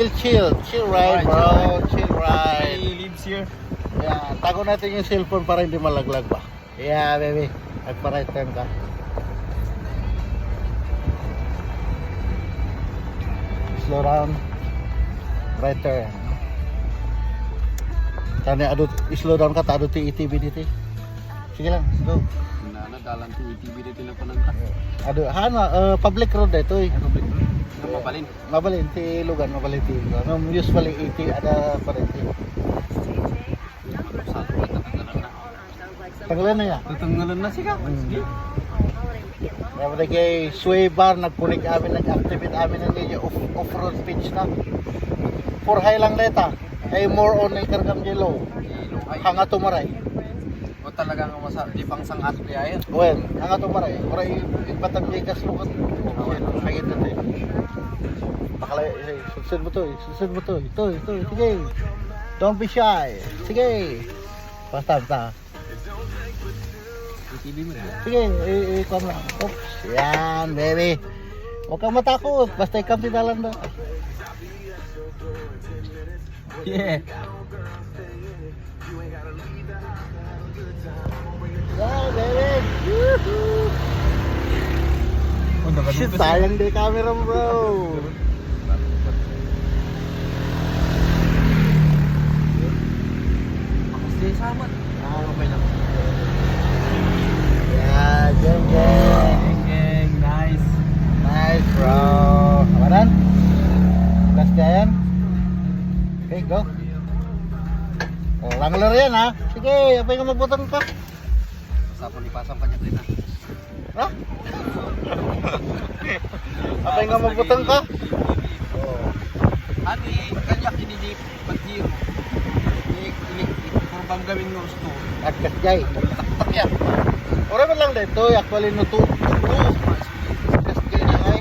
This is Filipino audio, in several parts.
Chill ride, bro. Chill ride. He lives here. Yeah, tago natin yung cellphone para hindi malaglag ba. Yeah, baby. Nagpa-right turn ka. Slow down. Right turn. Tani adut slow down ka ta adut ETB dito. Sige lang, go. Dalang ti ETV dito na panangka. Ado hana public road dito eh. Public road. Mabalin. Mabalin ti lugan, mabalin ti lugan. Usually 80 ada pa rin ti. Tanggalan na ya. Tatanggalan na siya. Sige. Dapat kay sway bar nagpunig amin nag-activate amin ng niya off-road pitch na. For high lang data. Ay more on ay kargam yellow. Hanga tumaray. O talagang di pang sangat kaya yan. Well, hanga tumaray. Oray ibatang likas lukat. Pagit na tayo. Bakala susunod mo to. Susunod mo to. Ito. Sige. Don't be shy. Sige. Basta. ETV mo rin. Sige, ikaw na. Oops. Yan, baby. Huwag kang matakot. Basta ikaw tinalan na. Yeah. Yan, baby. Woohoo! Shit, sayang di camera mo, bro. Kasi saman. Okay lang. Yan, geng. Geng, nice. Nice, bro. Kamaran? Last na yan. Okay, go. Oh, langler yan, ha? Sige, apay nga magbutang ka. Sapon ipasang pa niya rin na. Ha? Apay nga magbutang ka? Oh. Ani, kanyak inilip pag-hero. Kurbang gawin ng gusto. At kasjay. Takya. Ora man lang dito, actually no to. Kasjay na ay.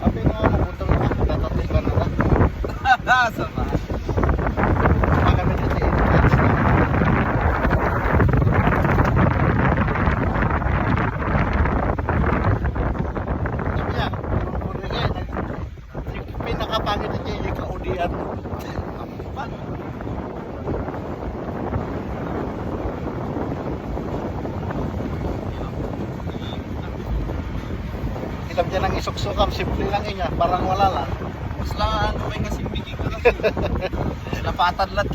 Apay nga magbutang ka. Tatapos ka na na. Sama. Kami dito eh. Pinakapangit na siya yung kaudian. Kitab dyan ang isuksukam, simple lang inya, parang wala lang. Mas lang ano may kasimbigin ko kasi. Lapatan lat.